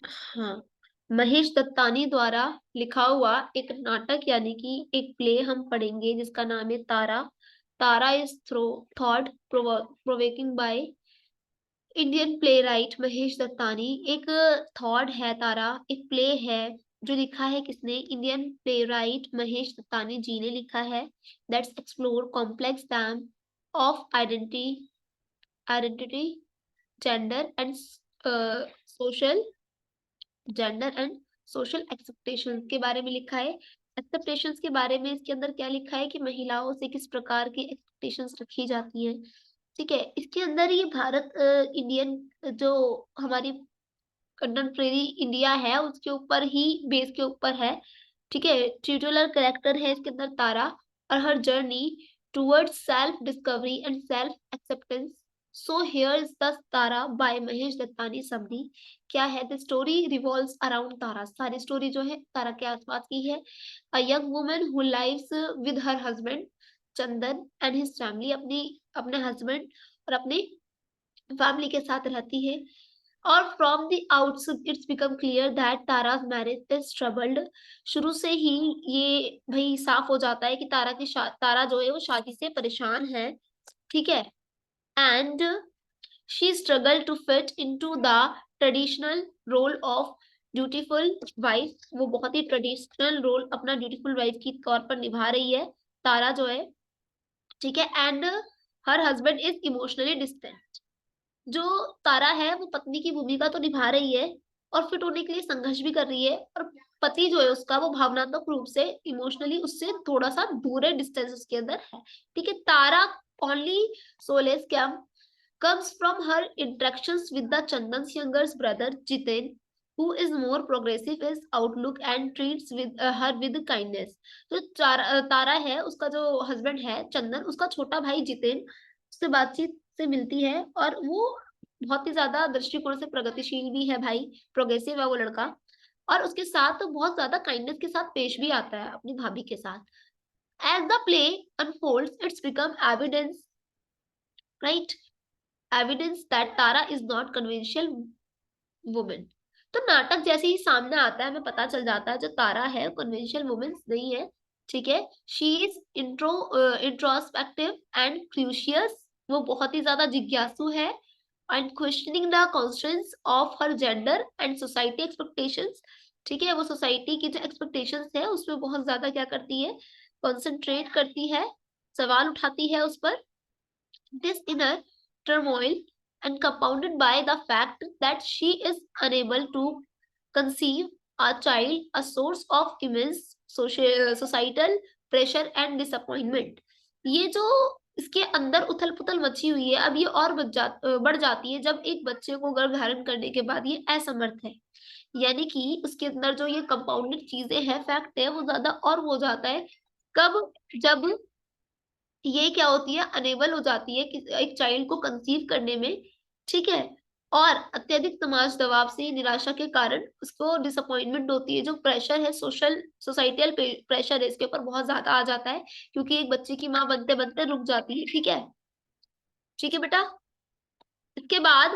हाँ, महेश दत्तानी द्वारा लिखा हुआ एक नाटक यानी कि एक प्ले हम पढ़ेंगे जिसका नाम है Tara. Tara is throw thought provoking by Indian playwright Mahesh Dattani. एक थॉट है तारा, एक प्ले है जो लिखा है किसने? Indian playwright Mahesh Dattani ji ने लिखा है। That's explore complex theme of identity, gender and social gender and social expectations के बारे में लिखा है। एक्सेप्टेशंस के बारे में इसके अंदर क्या लिखा है कि महिलाओं से किस प्रकार की एक्सपेक्टेशंस रखी जाती हैं। ठीक है, इसके अंदर ये भारत इंडियन जो हमारी कंटेम्प्रेरी इंडिया है उसके ऊपर ही बेस के ऊपर है। ठीक है, ट्यूटोलर कैरेक्टर है इसके अंदर तारा और her journey towards self discovery and self acceptance. So here is the Tara by Mahesh Dattani summary. क्या है? The story revolves around Tara. सारी स्टोरी जो है तारा के आसपास की है। A young woman who lives with her husband Chandan and his family, अपनी अपने हस्बैंड और अपने फैमिली के साथ रहती है। और from the outset it's become clear that Tara's marriage is troubled. शुरू से ही ये भाई साफ हो जाता है कि तारा जो है वो शादी से परेशान है। ठीक है, and she struggle to fit into the traditional role of beautiful wife. वो बहुत ही ट्रेडिशनल रोल अपना ब्यूटीफुल वाइफ की तौर पर निभा रही है तारा जो है। ठीक है, and her husband is emotionally distant. जो तारा है वो पत्नी की भूमिका तो निभा रही है और फिट होने के लिए संघर्ष भी कर रही है, और पति जो है उसका वो भावनात्मक रूप से इमोशनली उससे थोड़ा सा दूर है, डिस्टेंस उसके अंदर है। ठीक है, Tara only solace comes from her interactions with the Chandan's younger brother Jiten, who is more progressive in outlook and treats her with kindness. तो तारा है उसका जो हस्बैंड है चंदन, उसका छोटा भाई जितेन उससे बातचीत से मिलती है और वो बहुत ही ज्यादा दृष्टिकोण से प्रगतिशील भी है भाई, प्रोग्रेसिव है वो लड़का। और उसके साथ बहुत ज्यादा काइंडनेस के साथ पेश भी आता है अपनी भाभी के साथ। As the play unfolds it's become evidence, right, evidence that Tara is not conventional women. तो नाटक जैसे ही सामने आता है हमें पता चल जाता है जो तारा है कन्वेंशनल वुमेन नहीं है। ठीक है, शी इज इंट्रोस्पेक्टिव एंड क्रूशियस। वो बहुत ही ज्यादा जिज्ञासु है and questioning the constants of her gender and society expectations. ठीक है, वो सोसाइटी की जो एक्सपेक्टेशंस है उसमें बहुत ज्यादा क्या करती है? कॉन्सेंट्रेट करती है, सवाल उठाती है उस पर। This inner turmoil, and compounded by the fact that she is unable to conceive a child, a source of immense societal pressure and disappointment। ये जो इसके अंदर उथल पुथल मची हुई है, अब ये और बढ़ जाती है जब एक बच्चे को गर्भ धारण करने के बाद ये असमर्थ है। यानी कि उसके अंदर जो ये कंपाउंडेड चीजें हैं, फैक्ट है, वो ज्यादा और हो जाता है कब? जब ये क्या होती है? अनेबल हो जाती है कि एक चाइल्ड को कंसीव करने में। ठीक है, और अत्यधिक समाज दबाव से निराशा के कारण उसको डिसअपॉइंटमेंट होती है। जो प्रेशर है, सोसाइटल प्रेशर है इसके ऊपर बहुत ज्यादा आ जाता है, क्योंकि एक बच्चे की माँ बनते बनते रुक जाती है। ठीक है, ठीक है बेटा। इसके बाद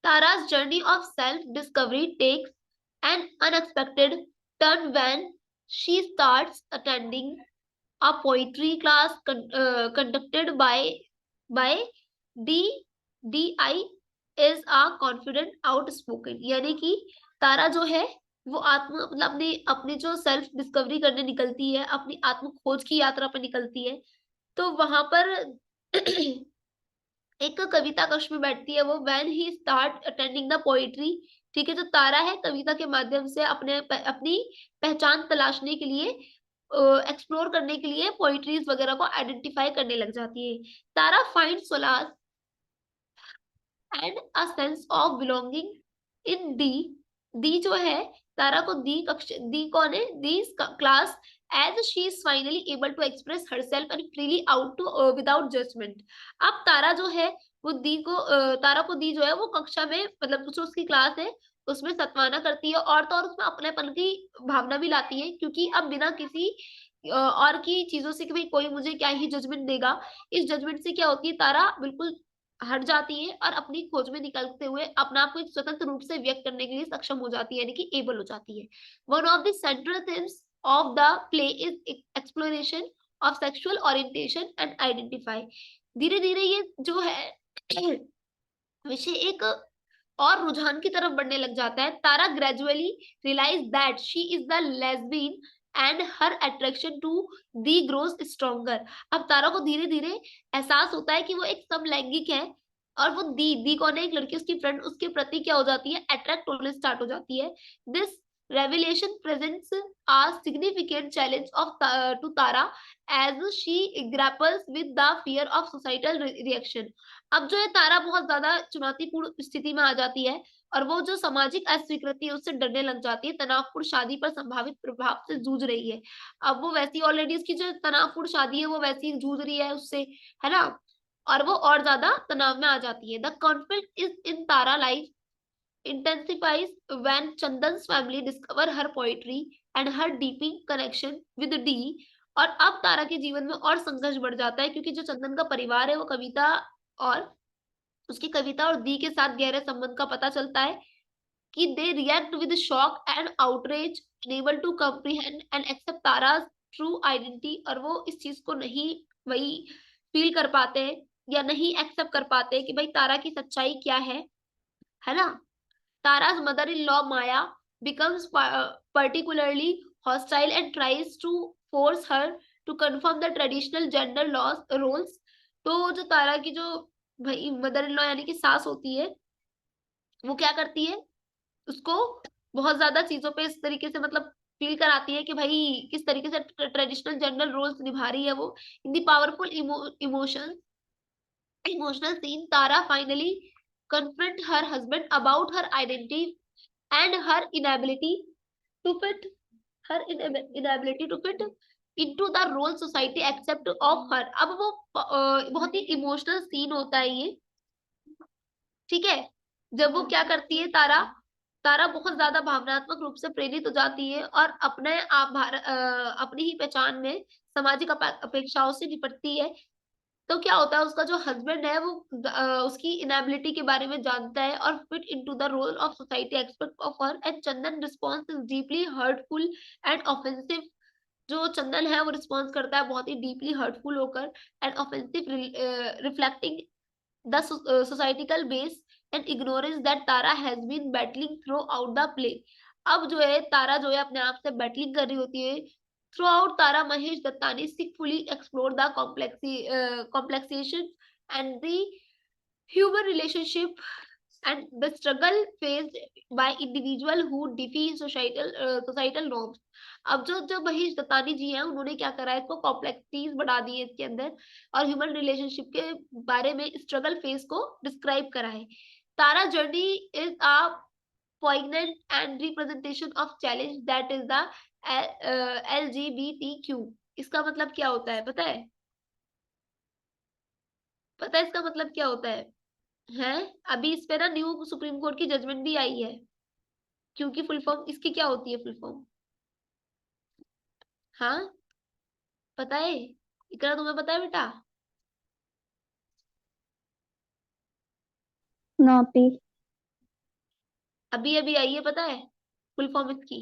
तारा's journey of self-discovery takes an unexpected turn when she starts attending a poetry class conducted by D DI is a confident outspoken। यानी कि तारा जो है वो आत्म मतलब अपनी अपनी जो सेल्फ डिस्कवरी करने निकलती है, अपनी आत्म खोज की यात्रा पर निकलती है। तो वहां पर एक कविता कक्ष में बैठती है वो, when he start attending the poetry. ठीक है, जो तारा है कविता के माध्यम से अपनी पहचान तलाशने के लिए, एक्सप्लोर करने के लिए पोइट्रीज वगैरह को आइडेंटिफाई करने लग जाती है। Tara find solace and a sense of belonging in the. The जो है, तारा को दी कौन है? The class, as she is finally able to express herself and freely out to without judgment. अब तारा जो है वो तारा को दी जो है वो कक्षा में, मतलब जो उसकी क्लास है उसमें सत्वाना करती है, और तो और उसमें अपनेपन की भावना भी लाती है, क्योंकि अब बिना किसी और की चीजों से कि भाई कोई मुझे क्या ही जजमेंट देगा, इस जजमेंट से क्या होती है? तारा बिल्कुल हट जाती है और अपनी खोज में निकलते हुए अपने आप को एक स्वतंत्र रूप से व्यक्त करने के लिए सक्षम हो जाती है, यानी कि एबल हो जाती है। One of the central themes of the play is exploration of sexual orientation and identify. धीरे धीरे ये जो है विषय एक और रुझान की तरफ बढ़ने लग जाता है। Tara gradually realise that she is the lesbian and her attraction to the grows stronger. अब तारा को धीरे धीरे एहसास होता है कि वो एक समलैंगिक है, और वो दी कौन है, एक लड़की, उसकी फ्रेंड, उसके प्रति क्या हो जाती है, अट्रैक्ट होने स्टार्ट हो जाती है। This revelation presents a significant challenge of to Tara as she grapples with the fear of societal reaction। अब जो है तारा बहुत ज्यादा चुनौतीपूर्ण स्थिति में आ जाती है, और वो जो सामाजिक अस्वीकृति है उससे डरने लग जाती है, तनावपूर्ण शादी पर संभावित प्रभाव से जूझ रही है। अब वो वैसी ऑलरेडी इसकी जो तनावपूर्ण शादी है वो वैसी जूझ रही है उससे, है ना, और वो और ज्यादा तनाव में आ जाती है। The conflict is in Tara life intensifies when Chandan's family discover her poetry and her deeping connection with D। और अब तारा के जीवन में और संघर्ष बढ़ जाता है, क्योंकि जो चंदन का परिवार है वो कविता और उसकी कविता और दी के साथ गहरे संबंध का पता चलता है कि they react with shock and outrage, unable to comprehend and accept Tara's true identity. और वो इस चीज को नहीं वही फील कर पाते या नहीं एक्सेप्ट कर पाते कि भाई तारा की सच्चाई क्या है ना। Tara's mother-in-law Maya becomes particularly hostile and tries to force her to confirm the traditional gender roles। तो जो तारा की जो भाई मदर इन लॉ यानी कि सास होती है, वो क्या करती है, उसको बहुत ज्यादा चीजों पे इस तरीके से मतलब फील कराती है कि भाई किस तरीके से ट्रेडिशनल जेंडर रोल्स निभा रही है वो। In the powerful emotional scene, Tara finally confront her husband about her identity and her inability to fit inability to fit into the role society accept of her। अब वो बहुत ही इमोशनल सीन होता है ये, ठीक है। जब वो क्या करती है तारा, तारा बहुत ज्यादा भावनात्मक रूप से प्रेरित हो जाती है और अपने अपनी ही पहचान में सामाजिक अपेक्षाओं से निपटती है। तो क्या होता है, उसका जो हस्बैंड है वो उसकी इनएबिलिटी के बारे में जानता है और fit into the role of society expect of her, and Chandan response is deeply hurtful and offensive. जो चंदन है वो रिस्पॉन्स करता है बहुत ही डीपली हर्टफुल होकर and offensive, reflecting the societical base and ignorance that Tara has been battling throughout the play. अब जो है तारा जो है अपने आप से बैटलिंग कर रही होती है throughout. Tara Mahesh Dattani skilfully explore the complexation and the human relationship and the struggle faced by individual who defy societal norms। अब जो जो महेश दत्तानी जी हैं उन्होंने क्या करा है, इसको कॉम्प्लेक्सिटीज बढ़ा दी है इसके अंदर, और ह्यूमन रिलेशनशिप के बारे में स्ट्रगल फेज को डिस्क्राइब करा है। Tara journey is a poignant and representation of challenge that is the LGBTQ। इसका मतलब क्या होता है पता है, पता है इसका मतलब क्या होता है? अभी इस पे ना न्यू सुप्रीम कोर्ट की जजमेंट भी आई है, क्योंकि फुल फॉर्म इसकी क्या होती है, फुल फॉर्म, हाँ पता है, इकरा तुम्हें पता है बेटा? नौती। अभी अभी आई है, पता है फुल फॉर्म इसकी,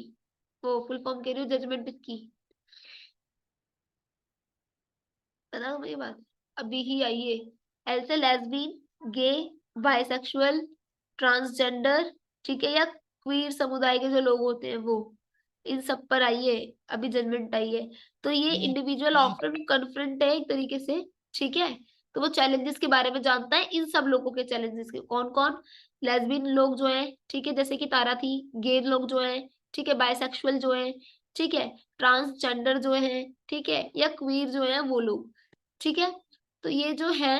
वो फुल फॉर्म कह रही हूँ, जजमेंट इसकी, पता है तुम्हें ये बात? अभी ही आई है। एल से लेस्बियन, गे, बाइसेक्सुअल, ट्रांसजेंडर, ठीक है, या क्वीर समुदाय के जो लोग होते हैं वो, इन सब पर आई है अभी जजमेंट आई है। तो ये इंडिविजुअल ऑफ्टन कन्फ्रंट है एक तरीके से, ठीक है। तो वो चैलेंजेस के बारे में जानता है, इन सब लोगों के चैलेंजेस के, कौन कौन, लेस्बियन लोग जो है, ठीक है, जैसे कि तारा थी, गे लोग जो है, ठीक है, बाइसेक्सुअल जो है, ठीक है, ट्रांसजेंडर जो है, ठीक है, या क्वीर जो है वो लोग, ठीक है। तो ये जो है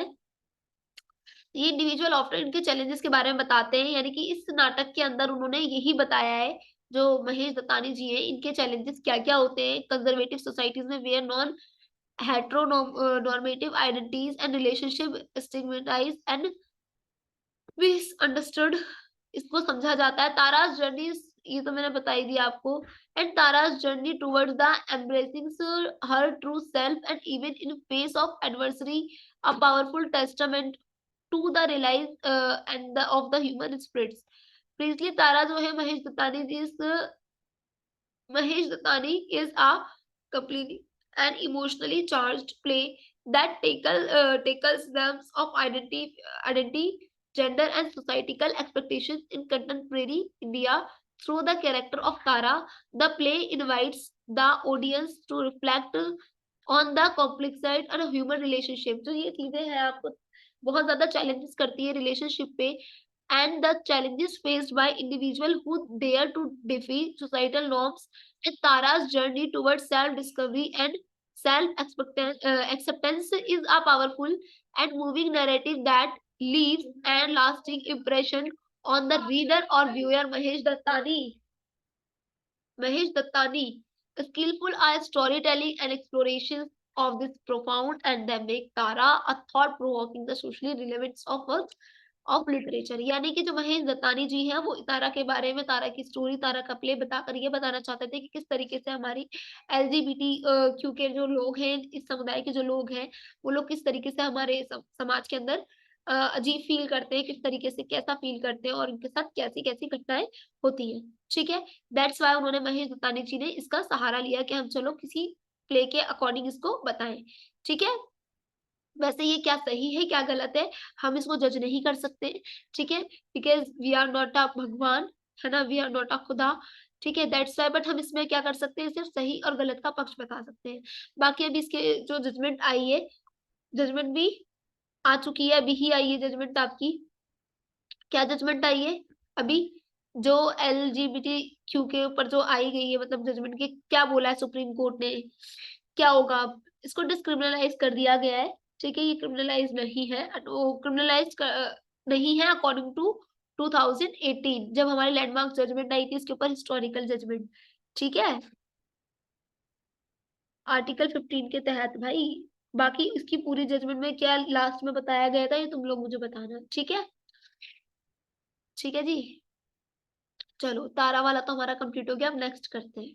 ये इंडिविजुअल ऑफ्टर इनके चैलेंजेस के बारे में बताते हैं, यानी कि इस नाटक के अंदर उन्होंने यही बताया है, जो महेश दत्तानी जी हैं, इनके चैलेंजेस क्या क्या होते हैं कंजर्वेटिव सोसाइटीज में, where non heteronormative identities and relationship stigmatise and misunderstood, इसको समझा जाता है। ताराज जर्नी, ये तो मैंने बता ही दिया आपको, and Tara's journey towards the embracing her true self and even in face of adversary, a powerful testament to the realise and the of the human spirits. Precisely Tara जो है Mahesh Dattani is a completely and emotionally charged play that tackles themes of identity, gender, and societal expectations in contemporary India through the character of Tara. The play invites the audience to reflect on the complex side and human relationship. जो ये चीजें हैं आपको बहुत ज्यादा challenges करती है relationship पे, and the challenges faced by individual who dare to defy societal norms, and Tara's journey towards self-discovery and self-acceptance is a powerful and moving narrative that leaves an lasting impression on the reader or viewer. Mahesh Dattani, skillful at storytelling and explorations of this profound and they make Tara a thought-provoking the socially relevance of works of literature. यानी कि जो महेश दत्तानी जी हैं वो तारा के बारे में, तारा की story, तारा का प्ले बताकर ये बताना चाहते थे कि किस तरीके से हमारी एलजीबीटी क्यू के जो लोग हैं, इस समुदाय के जो लोग हैं, वो लोग किस तरीके से हमारे समाज के अंदर अजीब फील करते हैं, किस तरीके से कैसा फील करते हैं और उनके साथ कैसी कैसी घटनाएं होती हैं। ठीक है, दैट्स वाई उन्होंने महेश दत्तानी जी ने इसका सहारा लिया कि हम चलो किसी प्ले के अकॉर्डिंग इसको बताएं। ठीक है, वैसे ये क्या सही है क्या गलत है हम इसको जज नहीं कर सकते। ठीक है, because we are not a भगवान, है ना, वी आर नॉट अ खुदा। ठीक है, दैट्स वाई, बट हम इसमें क्या कर सकते हैं, सिर्फ सही और गलत का पक्ष बता सकते हैं। बाकी अभी इसके जो जजमेंट आई है, जजमेंट भी आ चुकी है, अभी ही आई है जजमेंट आपकी। क्या जजमेंट आई है अभी, जो एलजीबीटी क्यू के ऊपर जो आई गई है, मतलब जजमेंट के क्या बोला है सुप्रीम कोर्ट ने, क्या होगा अब, इसको डिस्क्रिमिनलाइज कर दिया गया है। ठीक है, ये क्रिमिनलाइज नहीं है, वो क्रिमिनलाइज नहीं है अकॉर्डिंग टू 2018 जब हमारी लैंडमार्क जजमेंट आई थी इसके ऊपर, हिस्टोरिकल जजमेंट। ठीक है, आर्टिकल 15 के तहत भाई। बाकी इसकी पूरी जजमेंट में क्या लास्ट में बताया गया था ये तुम लोग मुझे बताना। ठीक है, ठीक है जी, चलो तारा वाला तो हमारा कंप्लीट हो गया, अब नेक्स्ट करते हैं।